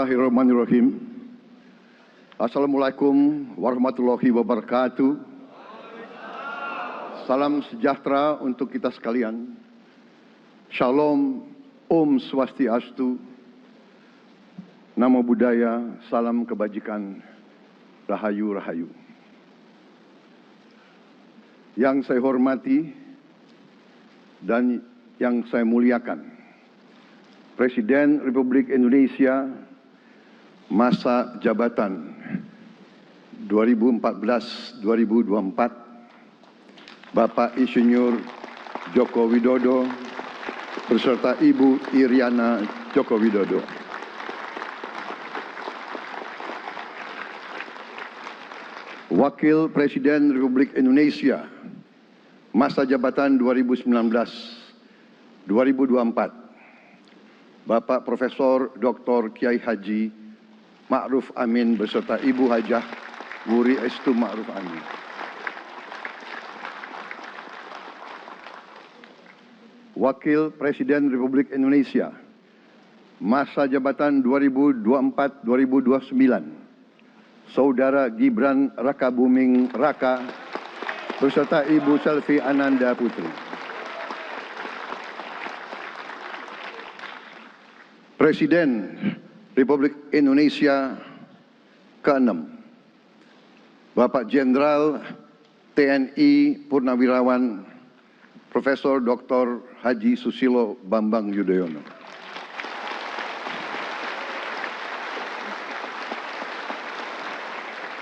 Bismillahirrahmanirrahim. Assalamualaikum warahmatullahi wabarakatuh. Salam sejahtera untuk kita sekalian. Shalom, Om Swastiastu, Namo Buddhaya, salam kebajikan, Rahayu Rahayu. Yang saya hormati dan yang saya muliakan, Presiden Republik Indonesia masa jabatan 2014-2024, Bapak Insinyur Joko Widodo beserta Ibu Iriana Joko Widodo. Wakil Presiden Republik Indonesia masa jabatan 2019-2024, Bapak Profesor Dr. Kiai Haji Ma'ruf Amin beserta Ibu Hajah Wuri Estu Ma'ruf Amin. Wakil Presiden Republik Indonesia masa jabatan 2024-2029, Saudara Gibran Rakabuming Raka beserta Ibu Selvi Ananda Putri. Presiden Republik Indonesia ke-6, Bapak Jenderal TNI Purnawirawan Profesor Dr. Haji Susilo Bambang Yudhoyono.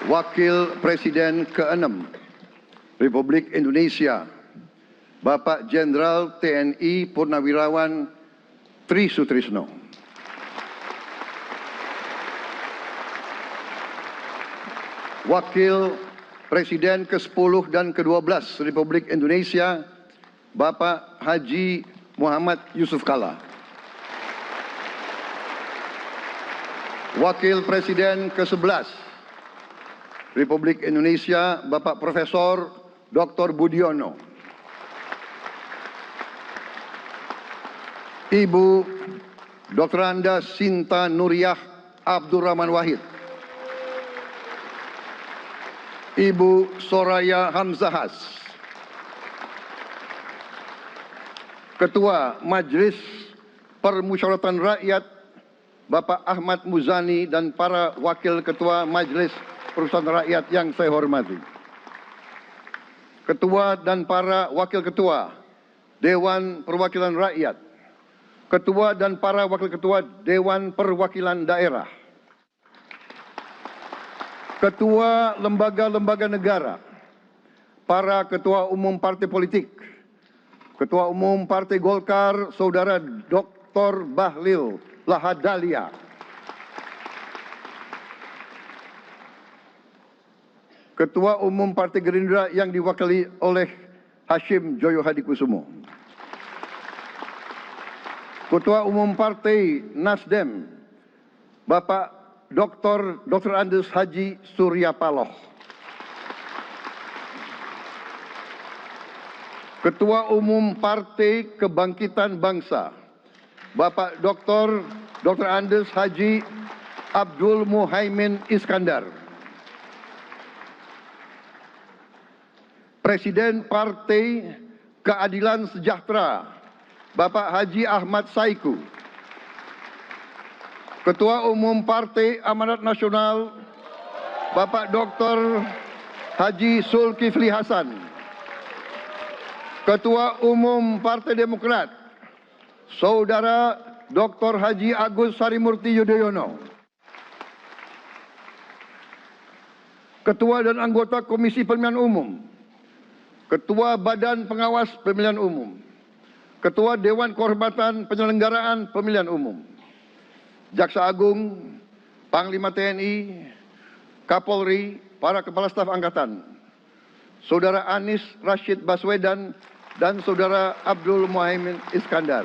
Wakil Presiden ke-6 Republik Indonesia, Bapak Jenderal TNI Purnawirawan Tri Sutrisno. Wakil Presiden ke-10 dan ke-12 Republik Indonesia, Bapak Haji Muhammad Yusuf Kalla. Wakil Presiden ke-11 Republik Indonesia, Bapak Profesor Dr. Budiono. Ibu Dr. Anda Sinta Nuriyah Abdurrahman Wahid. Ibu Soraya Hamzahas. Ketua Majelis Permusyawaratan Rakyat Bapak Ahmad Muzani dan para Wakil Ketua Majelis Permusyawaratan Rakyat yang saya hormati. Ketua dan para Wakil Ketua Dewan Perwakilan Rakyat. Ketua dan para Wakil Ketua Dewan Perwakilan Daerah. Ketua lembaga-lembaga negara, para ketua umum partai politik, Ketua Umum Partai Golkar, Saudara Dr. Bahlil Lahadalia, Ketua Umum Partai Gerindra yang diwakili oleh Hashim Joyo Hadikusumo, Ketua Umum Partai Nasdem, Bapak Dr. Andes Haji Surya Paloh, Ketua Umum Partai Kebangkitan Bangsa, Bapak Dr. Andes Haji Abdul Muhaimin Iskandar, Presiden Partai Keadilan Sejahtera, Bapak Haji Ahmad Saiku, Ketua Umum Partai Amanat Nasional, Bapak Dr. Haji Zulkifli Hasan, Ketua Umum Partai Demokrat, Saudara Dr. Haji Agus Harimurti Yudhoyono, Ketua dan anggota Komisi Pemilihan Umum, Ketua Badan Pengawas Pemilihan Umum, Ketua Dewan Kehormatan Penyelenggaraan Pemilihan Umum, Jaksa Agung, Panglima TNI, Kapolri, para Kepala Staf Angkatan, Saudara Anies Rashid Baswedan, dan Saudara Abdul Muhaimin Iskandar.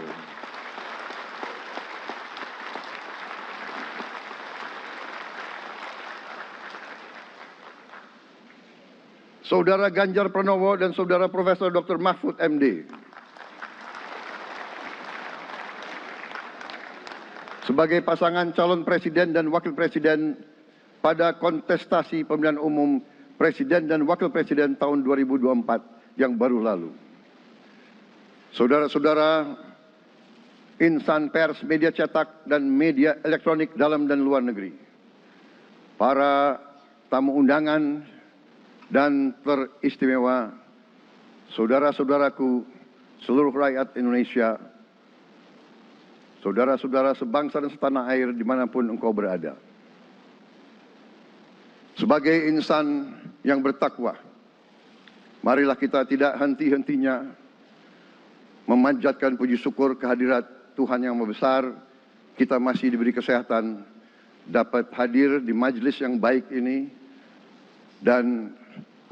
Saudara Ganjar Pranowo dan Saudara Profesor Dr. Mahfud MD. sebagai pasangan calon presiden dan wakil presiden pada kontestasi pemilihan umum presiden dan wakil presiden tahun 2024 yang baru lalu. Saudara-saudara, insan pers, media cetak, dan media elektronik dalam dan luar negeri, para tamu undangan dan teristimewa, saudara-saudaraku, seluruh rakyat Indonesia, saudara-saudara sebangsa dan setanah air dimanapun engkau berada. Sebagai insan yang bertakwa, marilah kita tidak henti-hentinya memanjatkan puji syukur kehadirat Tuhan yang Maha Besar. Kita masih diberi kesehatan, dapat hadir di majelis yang baik ini dan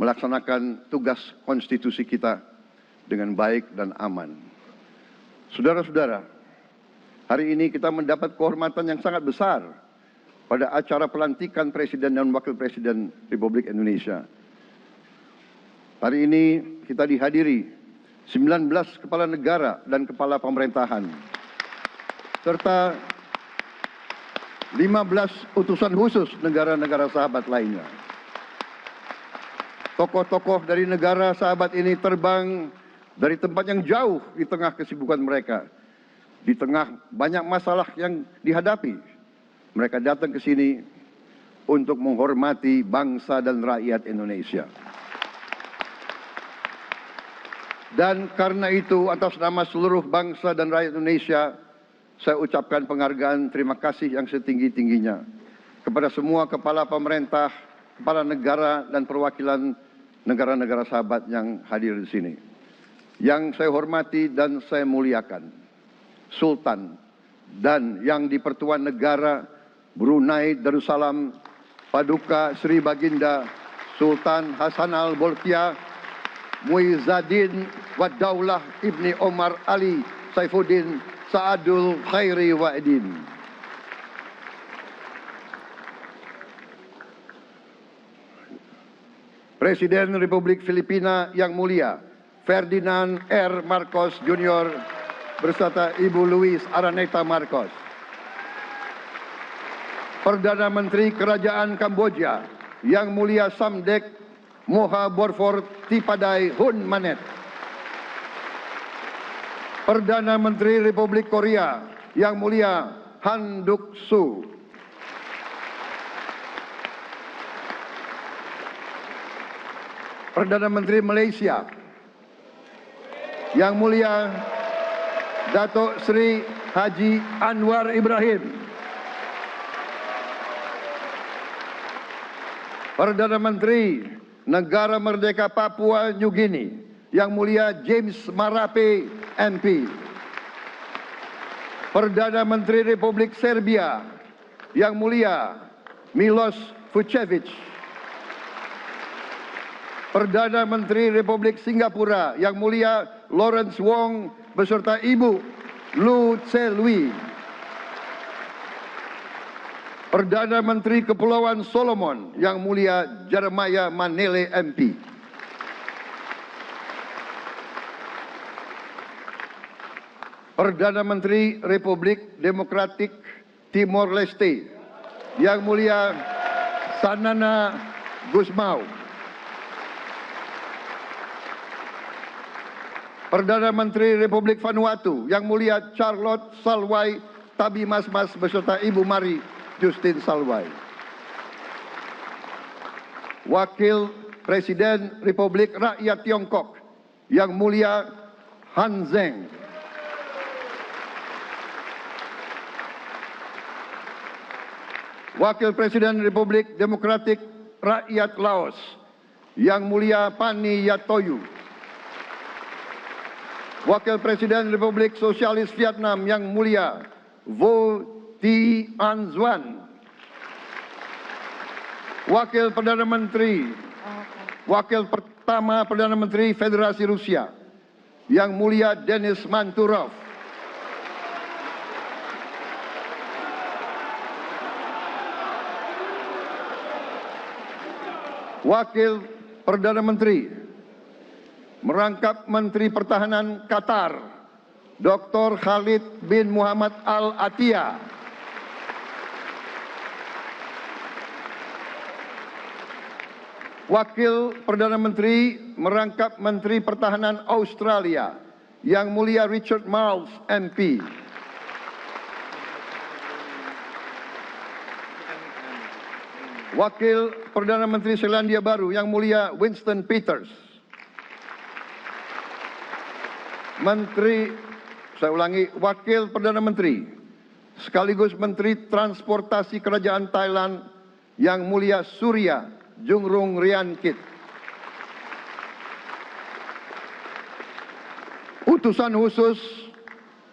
melaksanakan tugas konstitusi kita dengan baik dan aman. Saudara-saudara, hari ini kita mendapat kehormatan yang sangat besar pada acara pelantikan Presiden dan Wakil Presiden Republik Indonesia. Hari ini kita dihadiri 19 kepala negara dan kepala pemerintahan, serta 15 utusan khusus negara-negara sahabat lainnya. Tokoh-tokoh dari negara sahabat ini terbang dari tempat yang jauh di tengah kesibukan mereka. Di tengah banyak masalah yang dihadapi, mereka datang ke sini untuk menghormati bangsa dan rakyat Indonesia. Dan karena itu, atas nama seluruh bangsa dan rakyat Indonesia, saya ucapkan penghargaan terima kasih yang setinggi-tingginya kepada semua kepala pemerintah, kepala negara, dan perwakilan negara-negara sahabat yang hadir di sini. Yang saya hormati dan saya muliakan, Sultan dan yang di-Pertuan Negara Brunei Darussalam Paduka Sri Baginda Sultan Hasan Al-Bolkiah Muizzaddin Waddaulah Ibni Omar Ali Saifuddin Saadul Khairi Wa'idin. Presiden Republik Filipina yang mulia Ferdinand R. Marcos Jr. beserta Ibu Luis Araneta Marcos. Perdana Menteri Kerajaan Kamboja yang mulia Samdech Moha Borfor Tipadai Hun Manet. Perdana Menteri Republik Korea yang mulia Han Duck-soo. Perdana Menteri Malaysia yang mulia Datuk Sri Haji Anwar Ibrahim. Perdana Menteri Negara Merdeka Papua New Guinea yang mulia James Marape MP. Perdana Menteri Republik Serbia yang mulia Milos Vucevic. Perdana Menteri Republik Singapura yang mulia Lawrence Wong beserta Ibu Lu Tse Lui. Perdana Menteri Kepulauan Solomon yang mulia Jeremiah Manele MP. Perdana Menteri Republik Demokratik Timor Leste yang mulia Sanana Gusmao. Perdana Menteri Republik Vanuatu yang mulia Charlotte Salwai Tabimasmas beserta Ibu Mari Justin Salwai. Wakil Presiden Republik Rakyat Tiongkok yang mulia Han Zheng. Wakil Presiden Republik Demokratik Rakyat Laos yang mulia Pani Yatoyu. Wakil Presiden Republik Sosialis Vietnam yang mulia Vo Thi An Xuan. Wakil pertama Perdana Menteri Federasi Rusia yang mulia Denis Manturov. Wakil Perdana Menteri merangkap Menteri Pertahanan Qatar, Dr. Khalid bin Muhammad Al Attiyah. Wakil Perdana Menteri merangkap Menteri Pertahanan Australia, Yang Mulia Richard Marles, MP. Wakil Perdana Menteri Selandia Baru, Yang Mulia Winston Peters. Wakil Perdana Menteri sekaligus Menteri Transportasi Kerajaan Thailand, Yang Mulia Surya Jungrung Riankit. Utusan khusus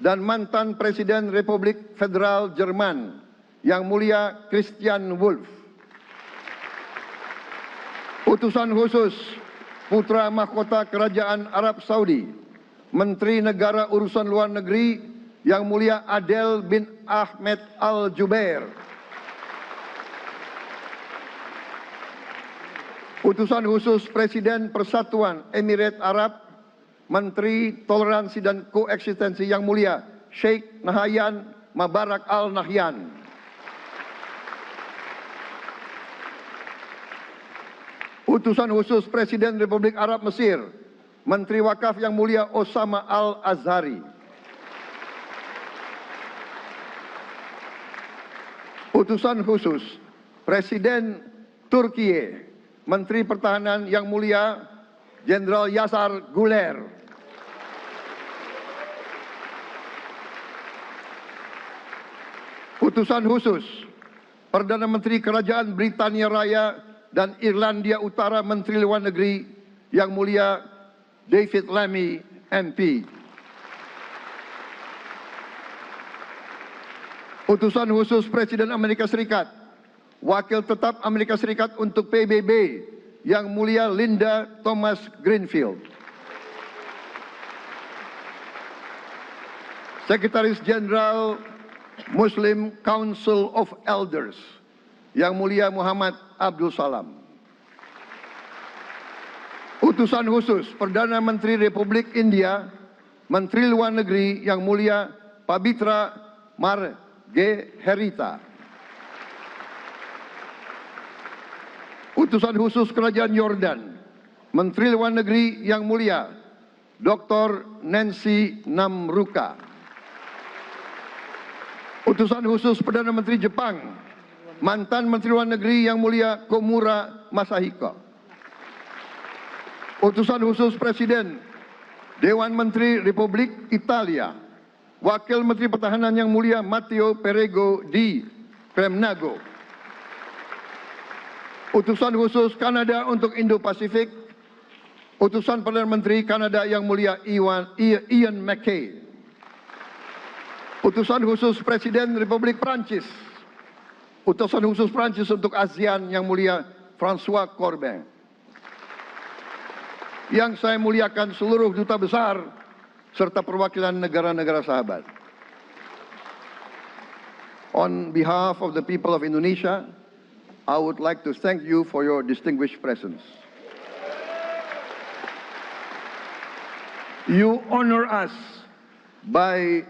dan mantan Presiden Republik Federal Jerman, Yang Mulia Christian Wulff. Utusan khusus Putra Mahkota Kerajaan Arab Saudi, Menteri Negara Urusan Luar Negeri, Yang Mulia Adel bin Ahmed Al Jubair. Utusan khusus Presiden Persatuan Emirat Arab, Menteri Toleransi dan Koeksistensi, Yang Mulia Sheikh Nahyan Mubarak Al Nahyan. Utusan khusus Presiden Republik Arab Mesir, Menteri Wakaf, Yang Mulia Osama Al Azhari. Utusan khusus Presiden Turkiye, Menteri Pertahanan, Yang Mulia Jenderal Yasar Guler. Utusan khusus Perdana Menteri Kerajaan Britania Raya dan Irlandia Utara, Menteri Luar Negeri, Yang Mulia David Lammy, MP. Utusan khusus Presiden Amerika Serikat, Wakil Tetap Amerika Serikat untuk PBB, Yang Mulia Linda Thomas Greenfield. Sekretaris Jenderal Muslim Council of Elders, Yang Mulia Muhammad Abdul Salam. Utusan khusus Perdana Menteri Republik India, Menteri Luar Negeri, Yang Mulia Pabitra Margeherita. Utusan khusus Kerajaan Yordan, Menteri Luar Negeri, Yang Mulia Dr. Nancy Namruka. Utusan khusus Perdana Menteri Jepang, mantan Menteri Luar Negeri, Yang Mulia Komura Masahiko. Utusan khusus Presiden Dewan Menteri Republik Italia, Wakil Menteri Pertahanan, Yang Mulia Matteo Perego di Kremnago. Utusan khusus Kanada untuk Indo-Pasifik, Utusan Perdana Menteri Kanada, Yang Mulia Ian MacKay. Utusan khusus Presiden Republik Prancis, Utusan khusus Prancis untuk ASEAN, Yang Mulia François Corbin. Yang saya muliakan seluruh duta besar serta perwakilan negara-negara sahabat. On behalf of the people of Indonesia, I would like to thank you for your distinguished presence. You honor us by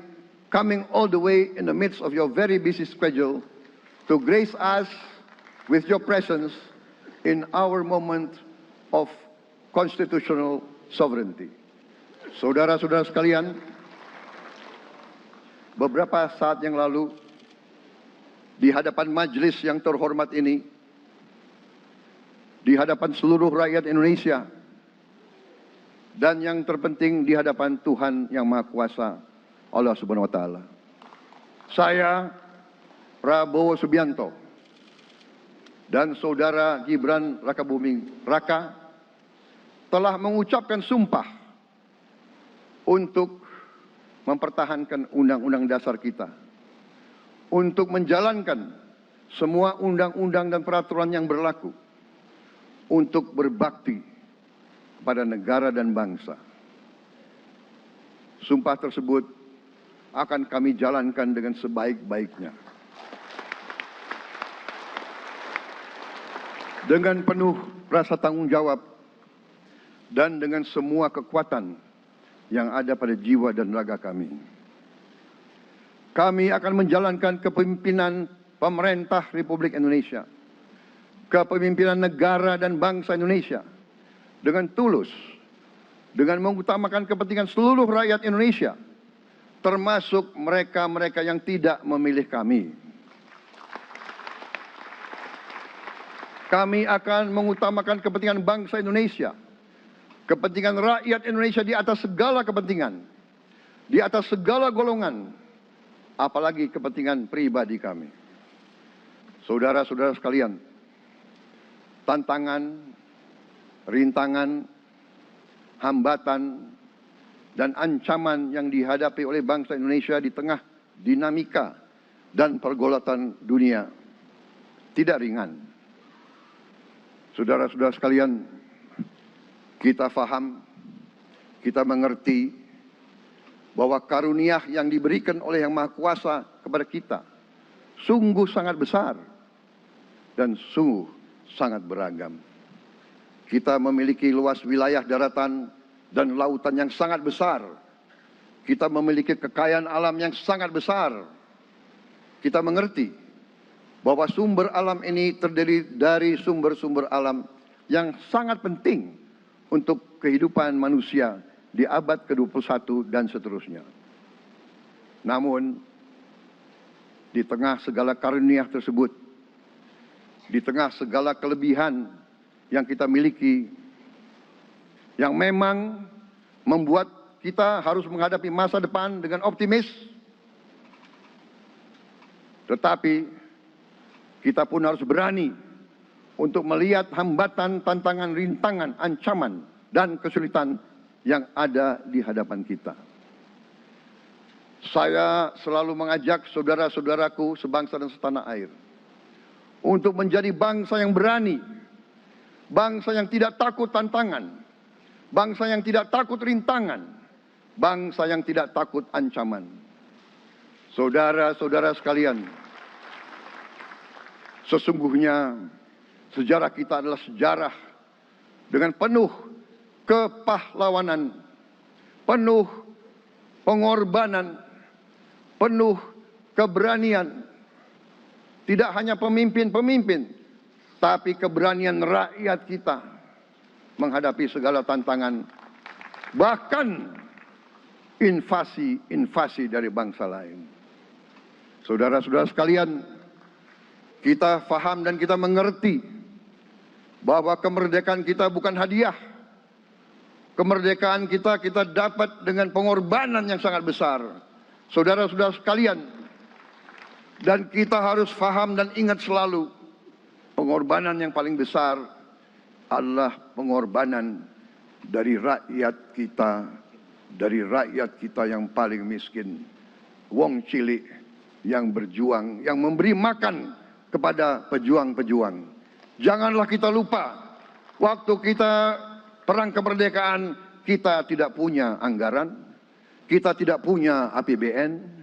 coming all the way in the midst of your very busy schedule to grace us with your presence in our moment of constitutional sovereignty. Saudara-saudara sekalian, beberapa saat yang lalu di hadapan majelis yang terhormat ini, di hadapan seluruh rakyat Indonesia, dan yang terpenting di hadapan Tuhan Yang Maha Kuasa, Allah Subhanahu wa Ta'ala, saya, Prabowo Subianto, dan Saudara Gibran Rakabuming Raka telah mengucapkan sumpah untuk mempertahankan Undang-Undang Dasar kita, untuk menjalankan semua undang-undang dan peraturan yang berlaku, untuk berbakti pada negara dan bangsa. Sumpah tersebut akan kami jalankan dengan sebaik-baiknya, dengan penuh rasa tanggung jawab dan dengan semua kekuatan yang ada pada jiwa dan raga kami. Kami akan menjalankan kepemimpinan pemerintah Republik Indonesia kepemimpinan negara dan bangsa Indonesia dengan tulus, dengan mengutamakan kepentingan seluruh rakyat Indonesia, termasuk mereka-mereka yang tidak memilih kami. Kami akan mengutamakan kepentingan bangsa Indonesia, kepentingan rakyat Indonesia di atas segala kepentingan, di atas segala golongan, apalagi kepentingan pribadi kami. Saudara-saudara sekalian, tantangan, rintangan, hambatan, dan ancaman yang dihadapi oleh bangsa Indonesia di tengah dinamika dan pergolatan dunia tidak ringan. Saudara-saudara sekalian, kita faham, kita mengerti bahwa karunia yang diberikan oleh Yang Maha Kuasa kepada kita sungguh sangat besar dan sungguh sangat beragam. Kita memiliki luas wilayah daratan dan lautan yang sangat besar. Kita memiliki kekayaan alam yang sangat besar. Kita mengerti bahwa sumber alam ini terdiri dari sumber-sumber alam yang sangat penting untuk kehidupan manusia di abad ke-21 dan seterusnya. Namun, di tengah segala karunia tersebut, di tengah segala kelebihan yang kita miliki, yang memang membuat kita harus menghadapi masa depan dengan optimis, tetapi kita pun harus berani untuk melihat hambatan, tantangan, rintangan, ancaman, dan kesulitan yang ada di hadapan kita. Saya selalu mengajak saudara-saudaraku sebangsa dan setanah air untuk menjadi bangsa yang berani, bangsa yang tidak takut tantangan, bangsa yang tidak takut rintangan, bangsa yang tidak takut ancaman. Saudara-saudara sekalian, sesungguhnya sejarah kita adalah sejarah dengan penuh kepahlawanan, penuh pengorbanan, penuh keberanian. Tidak hanya pemimpin-pemimpin, tapi keberanian rakyat kita menghadapi segala tantangan, bahkan invasi dari bangsa lain. Saudara-saudara sekalian, kita faham dan kita mengerti bahwa kemerdekaan kita bukan hadiah. Kemerdekaan kita dapat dengan pengorbanan yang sangat besar. Saudara-saudara sekalian, dan kita harus faham dan ingat selalu, pengorbanan yang paling besar adalah pengorbanan dari rakyat kita yang paling miskin. Wong cilik yang berjuang, yang memberi makan kepada pejuang-pejuang. Janganlah kita lupa, waktu kita perang kemerdekaan, kita tidak punya anggaran, kita tidak punya APBN,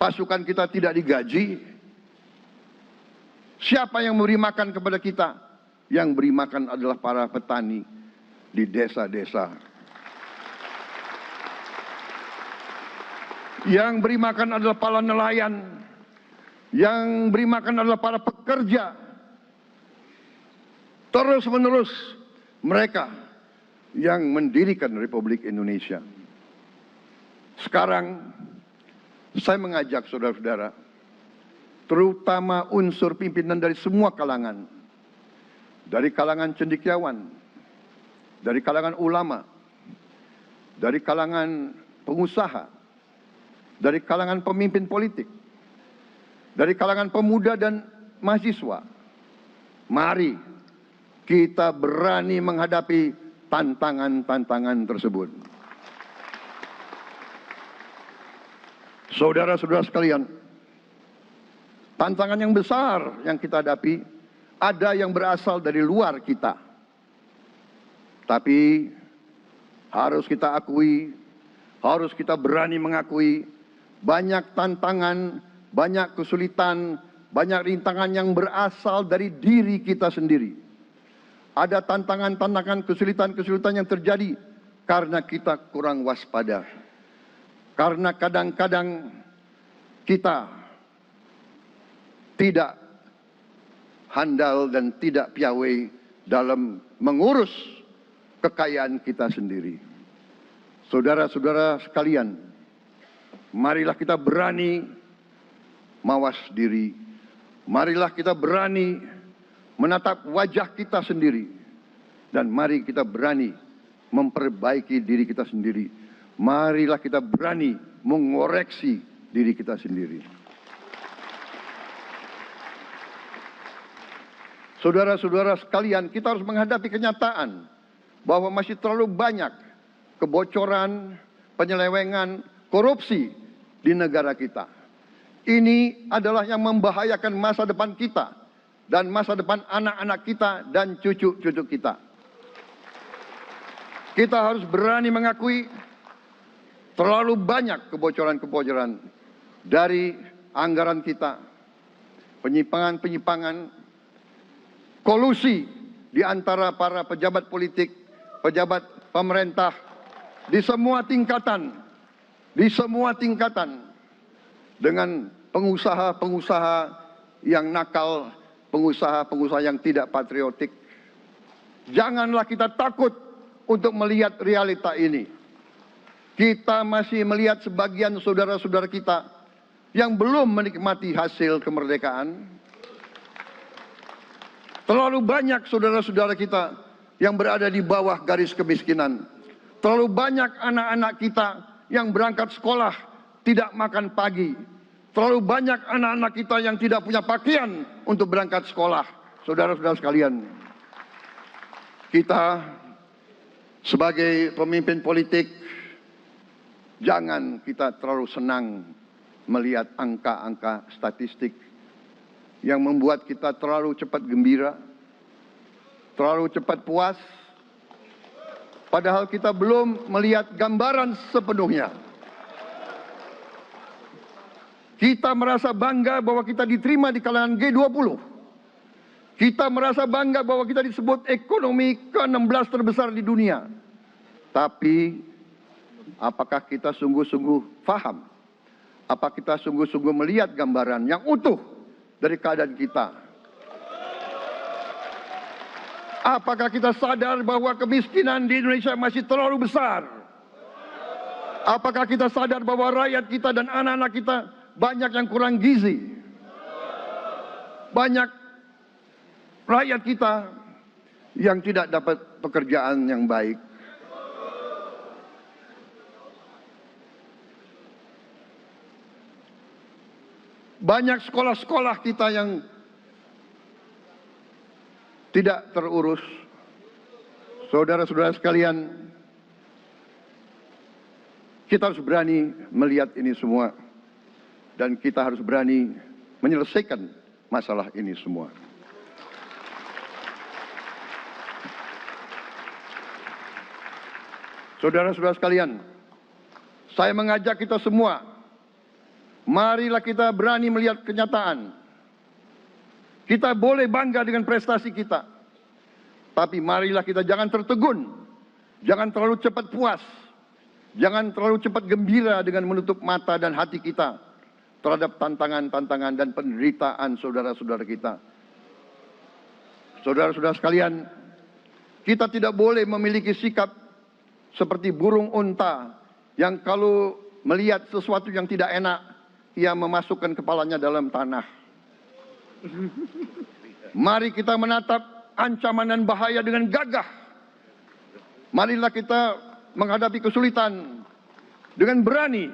pasukan kita tidak digaji. Siapa yang memberi makan kepada kita? Yang beri makan adalah para petani di desa-desa. Yang beri makan adalah para nelayan. Yang beri makan adalah para pekerja. Terus-menerus mereka yang mendirikan Republik Indonesia. Sekarang saya mengajak saudara-saudara, terutama unsur pimpinan dari semua kalangan, dari kalangan cendekiawan, dari kalangan ulama, dari kalangan pengusaha, dari kalangan pemimpin politik, dari kalangan pemuda dan mahasiswa. Mari kita berani menghadapi tantangan-tantangan tersebut. Saudara-saudara sekalian, tantangan yang besar yang kita hadapi ada yang berasal dari luar kita. Tapi harus kita akui, harus kita berani mengakui, banyak tantangan, banyak kesulitan, banyak rintangan yang berasal dari diri kita sendiri. Ada tantangan-tantangan, kesulitan-kesulitan yang terjadi karena kita kurang waspada. Karena kadang-kadang kita tidak handal dan tidak piawai dalam mengurus kekayaan kita sendiri. Saudara-saudara sekalian, marilah kita berani mawas diri. Marilah kita berani menatap wajah kita sendiri. Dan mari kita berani memperbaiki diri kita sendiri. Marilah kita berani mengoreksi diri kita sendiri. Saudara-saudara sekalian, kita harus menghadapi kenyataan bahwa masih terlalu banyak kebocoran, penyelewengan, korupsi di negara kita. Ini adalah yang membahayakan masa depan kita dan masa depan anak-anak kita dan cucu-cucu kita. Kita harus berani mengakui terlalu banyak kebocoran-kebocoran dari anggaran kita, penyimpangan-penyimpangan, kolusi di antara para pejabat politik, pejabat pemerintah, di semua tingkatan, dengan pengusaha-pengusaha yang nakal, pengusaha-pengusaha yang tidak patriotik. Janganlah kita takut untuk melihat realita ini. Kita masih melihat sebagian saudara-saudara kita yang belum menikmati hasil kemerdekaan. Terlalu banyak saudara-saudara kita yang berada di bawah garis kemiskinan. Terlalu banyak anak-anak kita yang berangkat sekolah tidak makan pagi. Terlalu banyak anak-anak kita yang tidak punya pakaian untuk berangkat sekolah. Saudara-saudara sekalian, kita sebagai pemimpin politik, jangan kita terlalu senang melihat angka-angka statistik yang membuat kita terlalu cepat gembira, terlalu cepat puas, padahal kita belum melihat gambaran sepenuhnya. Kita merasa bangga bahwa kita diterima di kalangan G20. Kita merasa bangga bahwa kita disebut ekonomi ke-16 terbesar di dunia. Tapi, apakah kita sungguh-sungguh paham? Apa kita sungguh-sungguh melihat gambaran yang utuh dari keadaan kita? Apakah kita sadar bahwa kemiskinan di Indonesia masih terlalu besar? Apakah kita sadar bahwa rakyat kita dan anak-anak kita banyak yang kurang gizi? Banyak rakyat kita yang tidak dapat pekerjaan yang baik. Banyak sekolah-sekolah kita yang tidak terurus. Saudara-saudara sekalian, kita harus berani melihat ini semua. Dan kita harus berani menyelesaikan masalah ini semua. Saudara-saudara sekalian, saya mengajak kita semua, marilah kita berani melihat kenyataan. Kita boleh bangga dengan prestasi kita. Tapi marilah kita jangan tertegun. Jangan terlalu cepat puas. Jangan terlalu cepat gembira dengan menutup mata dan hati kita terhadap tantangan-tantangan dan penderitaan saudara-saudara kita. Saudara-saudara sekalian, kita tidak boleh memiliki sikap seperti burung unta yang kalau melihat sesuatu yang tidak enak, ia memasukkan kepalanya dalam tanah. Mari kita menatap ancaman dan bahaya dengan gagah. Marilah kita menghadapi kesulitan dengan berani.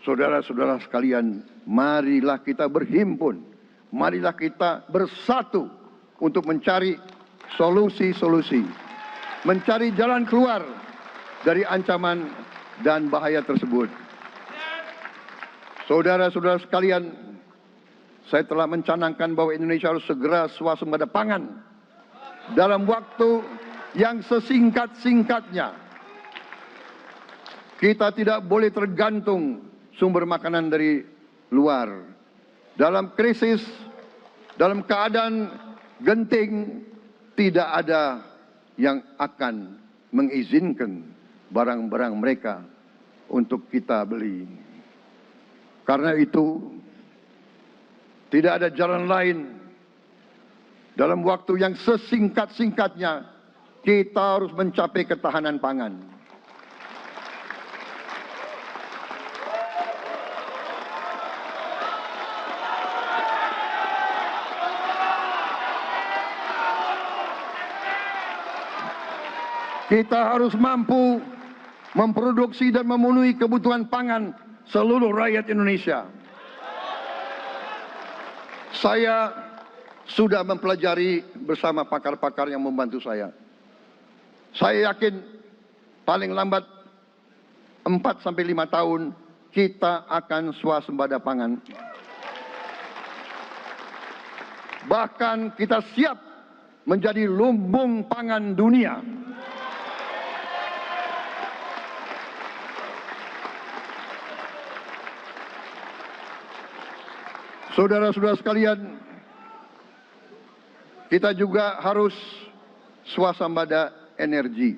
Saudara-saudara sekalian, marilah kita berhimpun. Marilah kita bersatu untuk mencari solusi-solusi. Mencari jalan keluar dari ancaman dan bahaya tersebut. Saudara-saudara sekalian, saya telah mencanangkan bahwa Indonesia harus segera swasembada pangan dalam waktu yang sesingkat-singkatnya. Kita tidak boleh tergantung sumber makanan dari luar. Dalam krisis, dalam keadaan genting, tidak ada yang akan mengizinkan barang-barang mereka untuk kita beli. Karena itu, tidak ada jalan lain Dalam waktu yang sesingkat-singkatnya, kita harus mencapai ketahanan pangan. Kita harus mampu memproduksi dan memenuhi kebutuhan pangan seluruh rakyat Indonesia. Saya sudah mempelajari bersama pakar-pakar yang membantu saya. Saya yakin paling lambat 4-5 tahun kita akan swasembada pangan. Bahkan kita siap menjadi lumbung pangan dunia. Saudara-saudara sekalian, kita juga harus swasembada energi.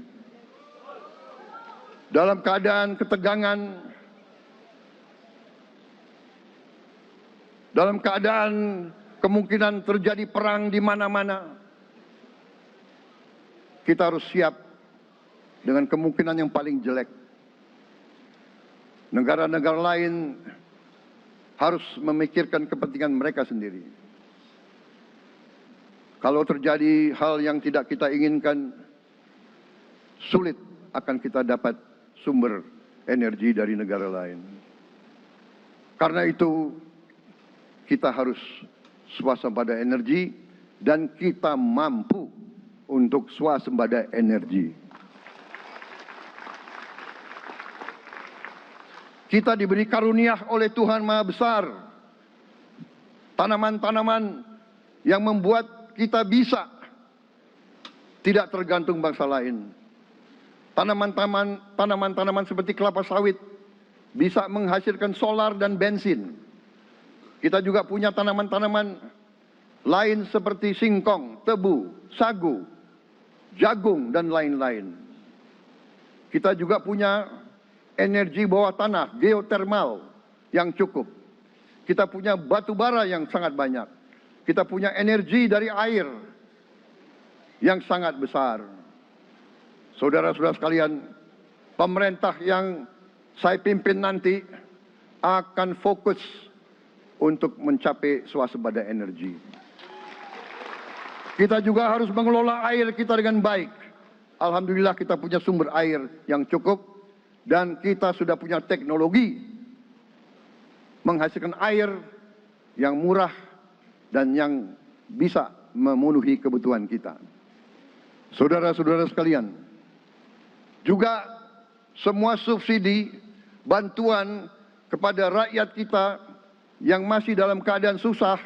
Dalam keadaan ketegangan, dalam keadaan kemungkinan terjadi perang di mana-mana, kita harus siap dengan kemungkinan yang paling jelek. Negara-negara lain harus memikirkan kepentingan mereka sendiri. Kalau terjadi hal yang tidak kita inginkan, sulit akan kita dapat sumber energi dari negara lain. Karena itu, kita harus swasembada energi dan kita mampu untuk swasembada energi. Kita diberi karunia oleh Tuhan Maha Besar. Tanaman-tanaman yang membuat kita bisa tidak tergantung bangsa lain. Tanaman-tanaman seperti kelapa sawit bisa menghasilkan solar dan bensin. Kita juga punya tanaman-tanaman lain seperti singkong, tebu, sagu, jagung, dan lain-lain. Kita juga punya energi bawah tanah, geotermal yang cukup. Kita punya batu bara yang sangat banyak. Kita punya energi dari air yang sangat besar. Saudara-saudara sekalian, pemerintah yang saya pimpin nanti akan fokus untuk mencapai swasembada energi. Kita juga harus mengelola air kita dengan baik. Alhamdulillah kita punya sumber air yang cukup. Dan kita sudah punya teknologi menghasilkan air yang murah dan yang bisa memenuhi kebutuhan kita. Saudara-saudara sekalian, juga semua subsidi, bantuan kepada rakyat kita yang masih dalam keadaan susah,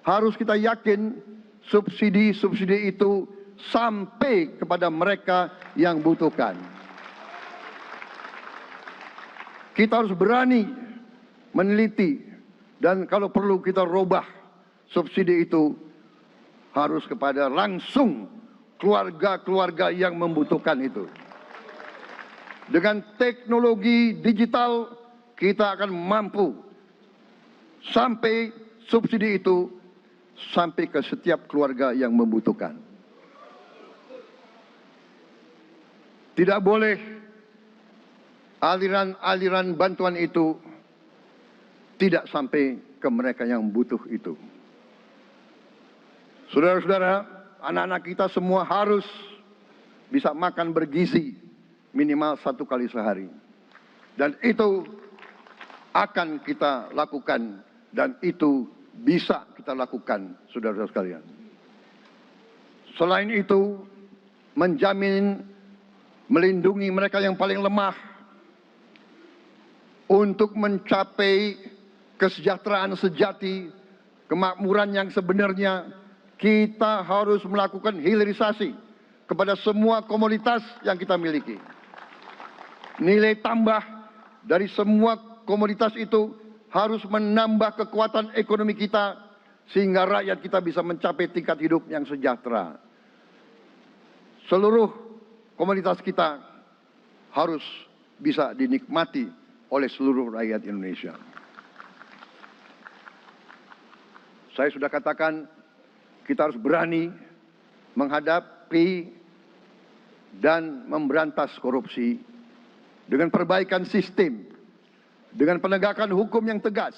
harus kita yakin subsidi-subsidi itu sampai kepada mereka yang butuhkan. Kita harus berani meneliti dan kalau perlu kita robah subsidi itu harus kepada langsung keluarga-keluarga yang membutuhkan itu. Dengan teknologi digital kita akan mampu sampai subsidi itu sampai ke setiap keluarga yang membutuhkan. Tidak boleh aliran-aliran bantuan itu tidak sampai ke mereka yang butuh itu. Saudara-saudara, anak-anak kita semua harus bisa makan bergizi minimal 1 kali sehari. Dan itu akan kita lakukan dan itu bisa kita lakukan, saudara-saudara sekalian. Selain itu, menjamin, melindungi mereka yang paling lemah, untuk mencapai kesejahteraan sejati, kemakmuran yang sebenarnya, kita harus melakukan hilirisasi kepada semua komoditas yang kita miliki. Nilai tambah dari semua komoditas itu harus menambah kekuatan ekonomi kita sehingga rakyat kita bisa mencapai tingkat hidup yang sejahtera. Seluruh komoditas kita harus bisa dinikmati oleh seluruh rakyat Indonesia. Saya sudah katakan kita harus berani menghadapi dan memberantas korupsi dengan perbaikan sistem, dengan penegakan hukum yang tegas,